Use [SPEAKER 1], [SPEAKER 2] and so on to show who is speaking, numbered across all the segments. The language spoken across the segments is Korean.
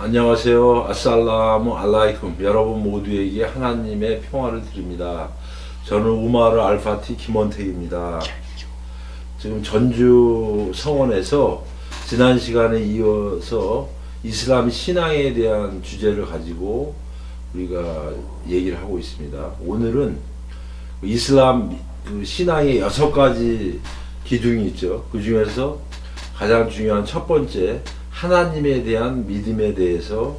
[SPEAKER 1] 안녕하세요. 아살라무 알라이쿰. 여러분 모두에게 하나님의 평화를 드립니다. 저는 우마르 알파티 김원택입니다. 지금 전주 성원에서 지난 시간에 이어서 이슬람 신앙에 대한 주제를 가지고 우리가 얘기를 하고 있습니다. 오늘은 이슬람 신앙의 6가지 기둥이 있죠. 그 중에서 가장 중요한 첫 번째, 하나님에 대한 믿음에 대해서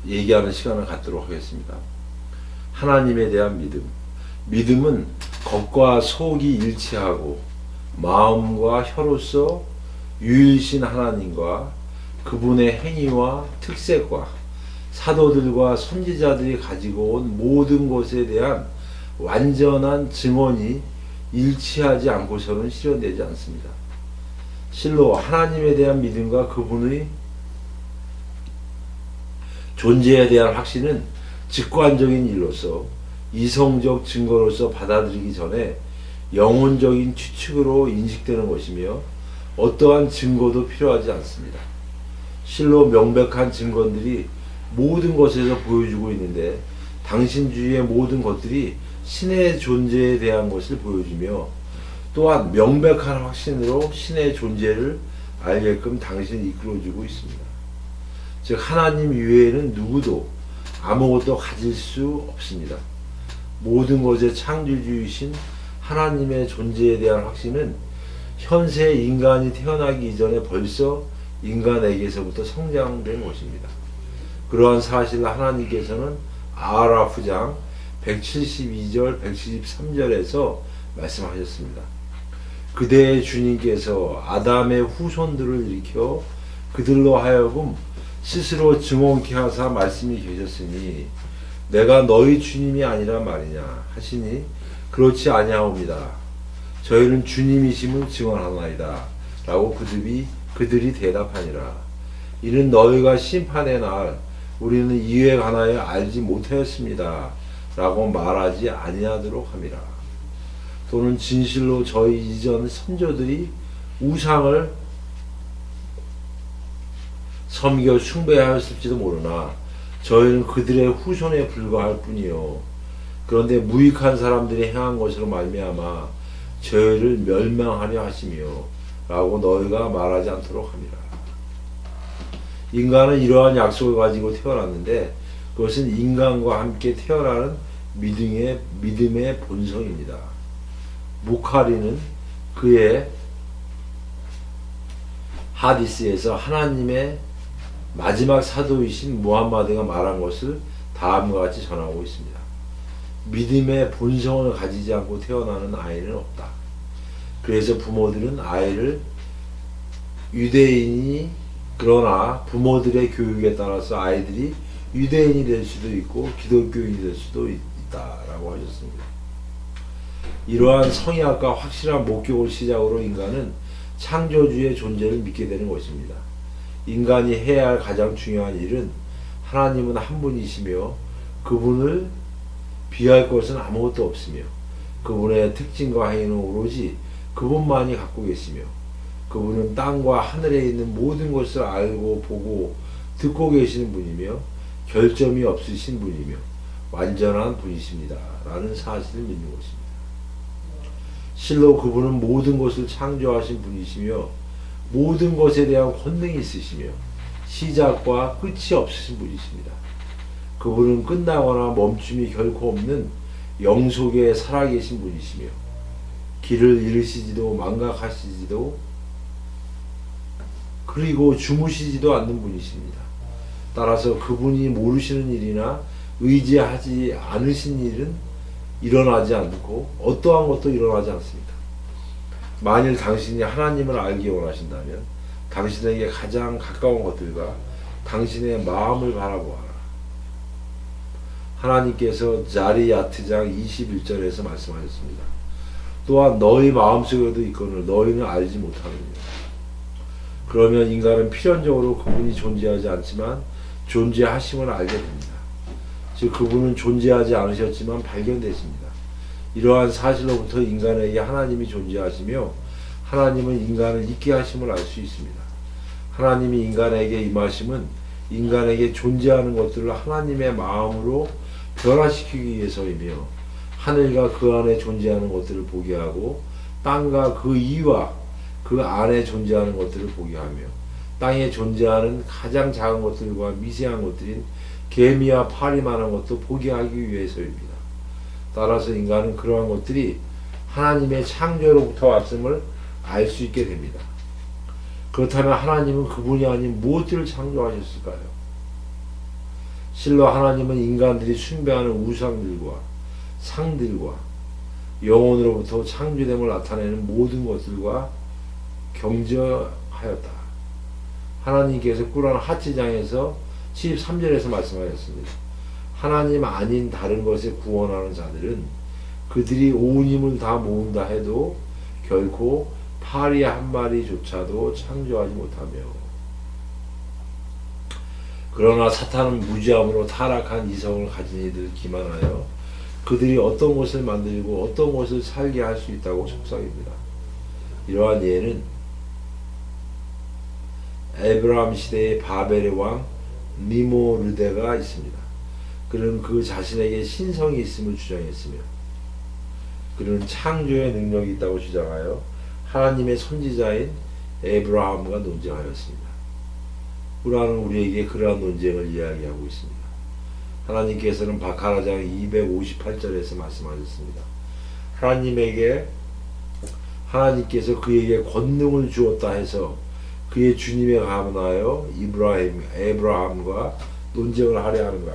[SPEAKER 1] 얘기하는 시간을 갖도록 하겠습니다. 하나님에 대한 믿음. 믿음은 겉과 속이 일치하고 마음과 혀로서 유일신 하나님과 그분의 행위와 특색과 사도들과 선지자들이 가지고 온 모든 것에 대한 완전한 증언이 일치하지 않고서는 실현되지 않습니다. 실로 하나님에 대한 믿음과 그분의 존재에 대한 확신은 직관적인 일로서 이성적 증거로서 받아들이기 전에 영혼적인 추측으로 인식되는 것이며 어떠한 증거도 필요하지 않습니다. 실로 명백한 증거들이 모든 것에서 보여주고 있는데 당신 주위의 모든 것들이 신의 존재에 대한 것을 보여주며 또한 명백한 확신으로 신의 존재를 알게끔 당신을 이끌어주고 있습니다. 즉 하나님 이외에는 누구도 아무것도 가질 수 없습니다. 모든 것의 창조주이신 하나님의 존재에 대한 확신은 현세 인간이 태어나기 이전에 벌써 인간에게서부터 성장된 것입니다. 그러한 사실을 하나님께서는 아라프장 172절 173절에서 말씀하셨습니다. 그대의 주님께서 아담의 후손들을 일으켜 그들로 하여금 스스로 증언케 하사 말씀이 계셨으니 내가 너희 주님이 아니라 말이냐 하시니 그렇지 아니하옵니다. 저희는 주님이심을 증언하나이다 라고 그들이 대답하니라. 이는 너희가 심판의 날 우리는 이에 관하여 알지 못하였습니다 라고 말하지 아니하도록 함이라. 또는 진실로 저희 이전 선조들이 우상을 섬겨 숭배하였을지도 모르나 저희는 그들의 후손에 불과할 뿐이요 그런데 무익한 사람들이 행한 것으로 말미암아 저희를 멸망하려 하시며 라고 너희가 말하지 않도록 합니다. 인간은 이러한 약속을 가지고 태어났는데 그것은 인간과 함께 태어나는 믿음의 본성입니다. 무카리는 그의 하디스에서 하나님의 마지막 사도이신 무함마드가 말한 것을 다음과 같이 전하고 있습니다. 믿음의 본성을 가지지 않고 태어나는 아이는 없다. 그래서 부모들은 아이를 유대인이 그러나 부모들의 교육에 따라서 아이들이 유대인이 될 수도 있고 기독교인이 될 수도 있다라고 하셨습니다. 이러한 성의학과 확실한 목격을 시작으로 인간은 창조주의 존재를 믿게 되는 것입니다. 인간이 해야 할 가장 중요한 일은 하나님은 한 분이시며 그분을 비할 것은 아무것도 없으며 그분의 특징과 행위는 오로지 그분만이 갖고 계시며 그분은 땅과 하늘에 있는 모든 것을 알고 보고 듣고 계시는 분이며 결점이 없으신 분이며 완전한 분이십니다 라는 사실을 믿는 것입니다. 실로 그분은 모든 것을 창조하신 분이시며 모든 것에 대한 권능이 있으시며 시작과 끝이 없으신 분이십니다. 그분은 끝나거나 멈춤이 결코 없는 영속에 살아계신 분이시며 길을 잃으시지도 망각하시지도 그리고 주무시지도 않는 분이십니다. 따라서 그분이 모르시는 일이나 의지하지 않으신 일은 일어나지 않고 어떠한 것도 일어나지 않습니다. 만일 당신이 하나님을 알기 원하신다면 당신에게 가장 가까운 것들과 당신의 마음을 바라보아라. 하나님께서 자리야트장 21절에서 말씀하셨습니다. 또한 너희 마음속에도 있거늘 너희는 알지 못하느니라. 그러면 인간은 필연적으로 그분이 존재하지 않지만 존재하심을 알게 됩니다. 즉 그분은 존재하지 않으셨지만 발견되십니다. 이러한 사실로부터 인간에게 하나님이 존재하시며 하나님은 인간을 있게 하심을 알 수 있습니다. 하나님이 인간에게 임하심은 인간에게 존재하는 것들을 하나님의 마음으로 변화시키기 위해서이며 하늘과 그 안에 존재하는 것들을 보게 하고 땅과 그 이와 그 안에 존재하는 것들을 보게 하며 땅에 존재하는 가장 작은 것들과 미세한 것들인 개미와 파리만한 것도 보게 하기 위해서입니다. 따라서 인간은 그러한 것들이 하나님의 창조로부터 왔음을 알 수 있게 됩니다. 그렇다면 하나님은 그분이 아닌 무엇들을 창조하셨을까요? 실로 하나님은 인간들이 숭배하는 우상들과 상들과 영혼으로부터 창조됨을 나타내는 모든 것들과 경저하였다. 하나님께서 꾸란 하치장에서 73절에서 말씀하셨습니다. 하나님 아닌 다른 것에 구원하는 자들은 그들이 온 힘을 다 모은다 해도 결코 파리 한 마리조차도 창조하지 못하며 그러나 사탄은 무지함으로 타락한 이성을 가진 이들을 기만하여 그들이 어떤 것을 만들고 어떤 것을 살게 할 수 있다고 속삭입니다. 이러한 예는 에브라함 시대의 바벨의 왕 니모르데가 있습니다. 그는 그 자신에게 신성이 있음을 주장했으며 그는 창조의 능력이 있다고 주장하여 하나님의 선지자인 에브라함과 논쟁하였습니다. 꾸란은 우리에게 그러한 논쟁을 이야기하고 있습니다. 하나님께서는 바카라장 258절에서 말씀하셨습니다. 하나님께서 그에게 권능을 주었다 해서 그의 주님에 감하여 에브라함과 논쟁을 하려 하는가.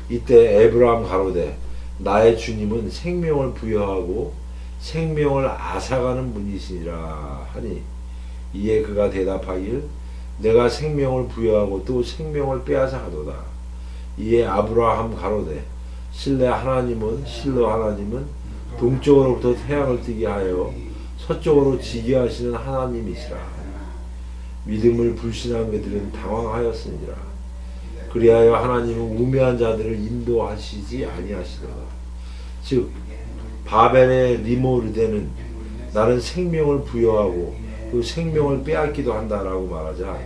[SPEAKER 1] 이때 에브라함 가로되 나의 주님은 생명을 부여하고 생명을 앗아가는 분이시니라 하니 이에 그가 대답하길 내가 생명을 부여하고 또 생명을 빼앗아 가도다. 이에 아브라함 가로되 실로 하나님은 동쪽으로부터 태양을 뜨게 하여 서쪽으로 지게 하시는 하나님이시라. 믿음을 불신한 그들은 당황하였으니라. 그리하여 하나님은 우매한 자들을 인도하시지 아니하시더라. 즉 바벨의 리모르데는 나는 생명을 부여하고 그 생명을 빼앗기도 한다라고 말하자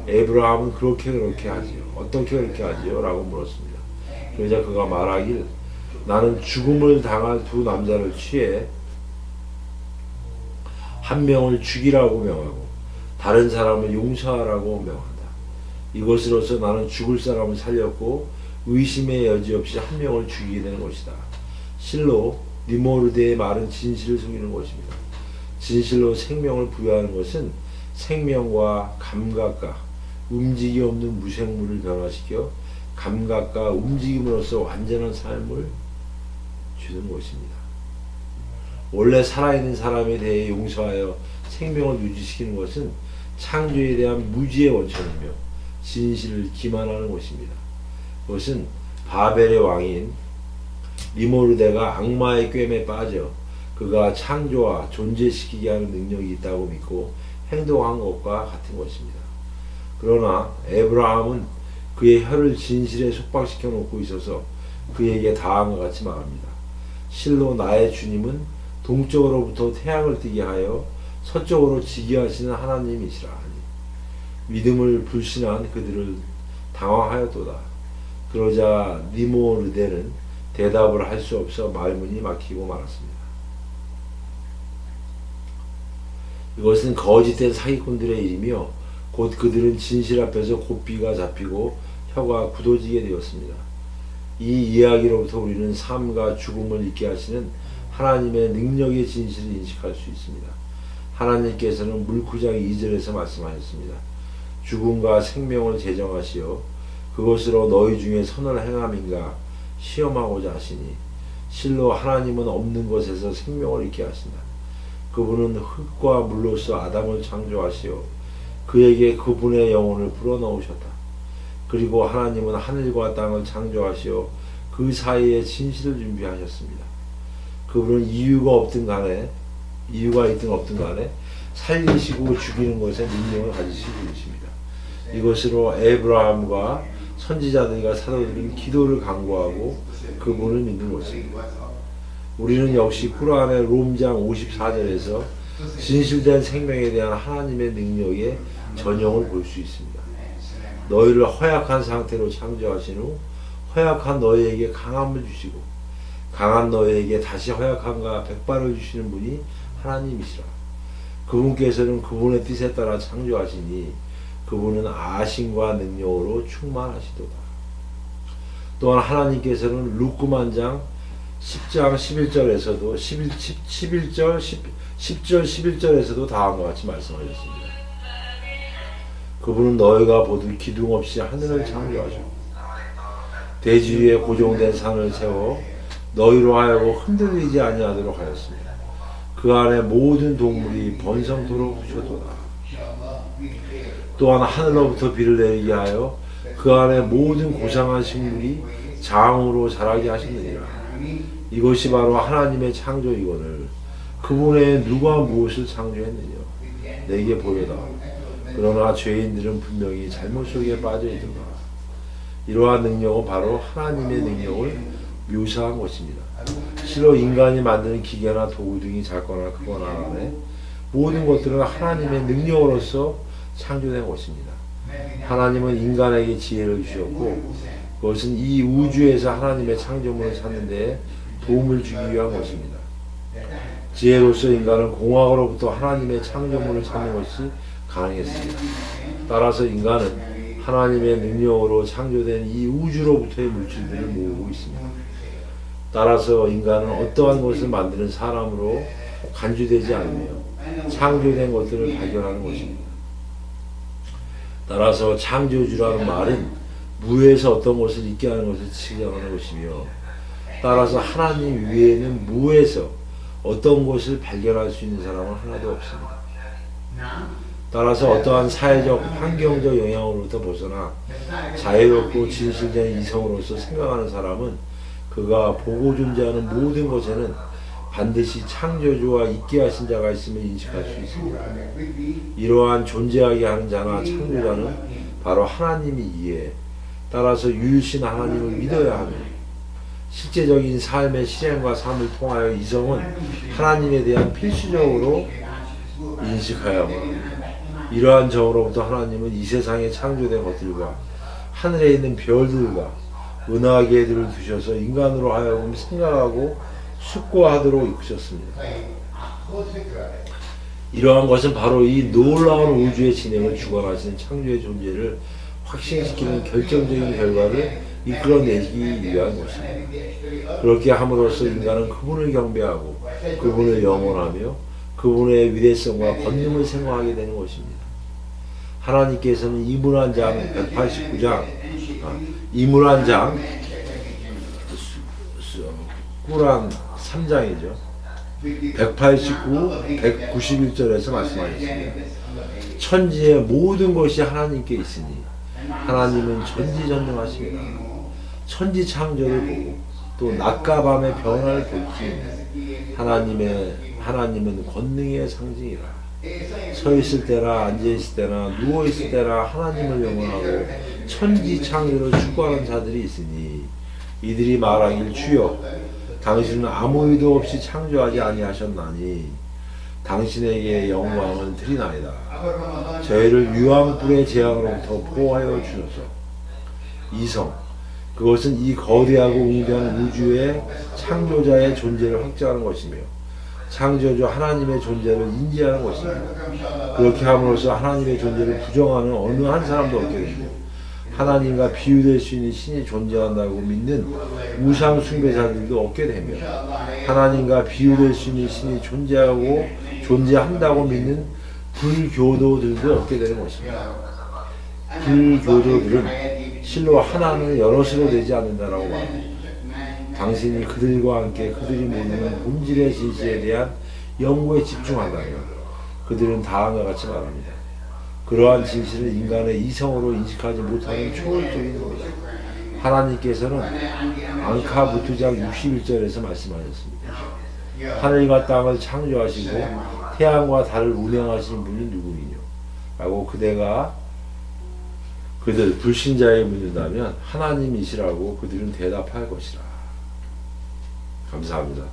[SPEAKER 1] 에브라함은 그렇게 하지요. 어떻게 그렇게 하지요? 라고 물었습니다. 그러자 그가 말하길 나는 죽음을 당할 두 남자를 취해 한 명을 죽이라고 명하고 다른 사람을 용서하라고 명한다. 이것으로서 나는 죽을 사람을 살렸고 의심의 여지 없이 한 명을 죽이게 되는 것이다. 실로 니모르데의 말은 진실을 속이는 것입니다. 진실로 생명을 부여하는 것은 생명과 감각과 움직임 없는 무생물을 변화시켜 감각과 움직임으로써 완전한 삶을 주는 것입니다. 원래 살아있는 사람에 대해 용서하여 생명을 유지시키는 것은 창조에 대한 무지의 원천이며 진실을 기만하는 것입니다. 그것은 바벨의 왕인 니모르데가 악마의 꿰매에 빠져 그가 창조와 존재시키게 하는 능력이 있다고 믿고 행동한 것과 같은 것입니다. 그러나 에브라함은 그의 혀를 진실에 속박시켜 놓고 있어서 그에게 다음과 같이 말합니다. 실로 나의 주님은 동쪽으로부터 태양을 뜨게 하여 서쪽으로 지게 하시는 하나님이시라 하니 믿음을 불신한 그들을 당황하였도다. 그러자 니모르데는 대답을 할 수 없어 말문이 막히고 말았습니다. 이것은 거짓된 사기꾼들의 일이며 곧 그들은 진실 앞에서 고삐가 잡히고 혀가 굳어지게 되었습니다. 이 이야기로부터 우리는 삶과 죽음을 잊게 하시는 하나님의 능력의 진실을 인식할 수 있습니다. 하나님께서는 물구장 2절에서 말씀하셨습니다. 죽음과 생명을 제정하시어 그것으로 너희 중에 선을 행함인가 시험하고자 하시니 실로 하나님은 없는 것에서 생명을 있게 하신다. 그분은 흙과 물로서 아담을 창조하시어 그에게 그분의 영혼을 불어넣으셨다. 그리고 하나님은 하늘과 땅을 창조하시어 그 사이에 진실을 준비하셨습니다. 그분은 이유가 있든 없든 간에 살리시고 죽이는 것에 능력을 가지시고 계십니다. 이것으로 에브라함과 선지자들과 사도들은 기도를 강구하고 그분을 믿는 것입니다. 우리는 역시 꾸란의 롬장 54절에서 진실된 생명에 대한 하나님의 능력의 전형을 볼 수 있습니다. 너희를 허약한 상태로 창조하신 후 허약한 너희에게 강함을 주시고 강한 너희에게 다시 허약함과 백발을 주시는 분이 하나님이시라. 그분께서는 그분의 뜻에 따라 창조하시니 그분은 아심과 능력으로 충만하시도다. 또한 하나님께서는 룻구만 장 10장 11절에서도 10절 11절에서도 다음과 같이 말씀하셨습니다. 그분은 너희가 보듯 기둥 없이 하늘을 창조하셨고 대지 위에 고정된 산을 세워 너희로 하여금 흔들리지 아니하도록 하였습니다. 그 안에 모든 동물이 번성토록 두셨도다. 또한 하늘로부터 비를 내리게 하여 그 안에 모든 고상한 식물이 장으로 자라게 하셨느니라. 이것이 바로 하나님의 창조이거늘 그분의 누가 무엇을 창조했느냐 내게 보여다. 그러나 죄인들은 분명히 잘못 속에 빠져있더라. 이러한 능력은 바로 하나님의 능력을 묘사한 것입니다. 실로 인간이 만드는 기계나 도구 등이 작거나 크거나 간에 모든 것들은 하나님의 능력으로서 창조된 것입니다. 하나님은 인간에게 지혜를 주셨고 그것은 이 우주에서 하나님의 창조물을 찾는 데 도움을 주기 위한 것입니다. 지혜로서 인간은 공학으로부터 하나님의 창조물을 찾는 것이 가능했습니다. 따라서 인간은 하나님의 능력으로 창조된 이 우주로부터의 물질들을 모으고 있습니다. 따라서 인간은 어떠한 것을 만드는 사람으로 간주되지 않으며 창조된 것들을 발견하는 것입니다. 따라서 창조주라는 말은 무에서 어떤 것을 있게 하는 것을 지정하는 것이며 따라서 하나님 위에는 무에서 어떤 것을 발견할 수 있는 사람은 하나도 없습니다. 따라서 어떠한 사회적, 환경적 영향으로부터 벗어나 자유롭고 진실된 이성으로서 생각하는 사람은 그가 보고 존재하는 모든 것에는 반드시 창조주와 있게 하신 자가 있음을 인식할 수 있습니다. 이러한 존재하게 하는 자나 창조자는 바로 하나님이기에 따라서 유일신 하나님을 믿어야 하며 실제적인 삶의 실행과 삶을 통하여 이성은 하나님에 대한 필수적으로 인식하여야만 합니다. 이러한 점으로부터 하나님은 이 세상에 창조된 것들과 하늘에 있는 별들과 은하계들을 두셔서 인간으로 하여금 생각하고 숙고하도록 이끄셨습니다. 이러한 것은 바로 이 놀라운 우주의 진행을 주관하시는 창조의 존재를 확신시키는 결정적인 결과를 이끌어내기 위한 것입니다. 그렇게 함으로써 인간은 그분을 경배하고 그분을 영원하며 그분의 위대성과 권능을 생각하게 되는 것입니다. 하나님께서는 이문환장 189장 이문환장 꾸란 3장이죠. 189, 191절에서 말씀하셨습니다. 천지의 모든 것이 하나님께 있으니 하나님은 전지전능하십니다. 천지 창조를 보고 또 낮과 밤의 변화를 볼지 하나님은 권능의 상징이라. 서 있을 때나 앉아 있을 때나 누워 있을 때나 하나님을 영원하고 천지 창조를 추구하는 자들이 있으니 이들이 말하길 주여 당신은 아무 의도 없이 창조하지 아니하셨나니 당신에게 영광을 드리나이다. 저희를 유황불의 재앙으로부터 보호하여 주소서. 이성 그것은 이 거대하고 웅대한 우주의 창조자의 존재를 확증하는 것이며 창조주 하나님의 존재를 인지하는 것입니다. 그렇게 함으로써 하나님의 존재를 부정하는 어느 한 사람도 없게 됩니다. 하나님과 비유될 수 있는 신이 존재한다고 믿는 우상 숭배자들도 없게 되며 하나님과 비유될 수 있는 신이 존재한다고 믿는 불교도들도 없게 되는 것입니다. 불교도들은 실로 하나는 여럿으로 되지 않는다라고 말합니다. 당신이 그들과 함께 그들이 모르는 본질의 진실에 대한 연구에 집중한다면 그들은 다음과 같이 말합니다. 그러한 진실을 인간의 이성으로 인식하지 못하는 초월적인 겁니다. 하나님께서는 앙카부투장 61절에서 말씀하셨습니다. 하늘과 땅을 창조하시고 태양과 달을 운행하신 분이 누구이뇨? 라고 그들 불신자에 묻는다면 하나님이시라고 그들은 대답할 것이라. 감사합니다.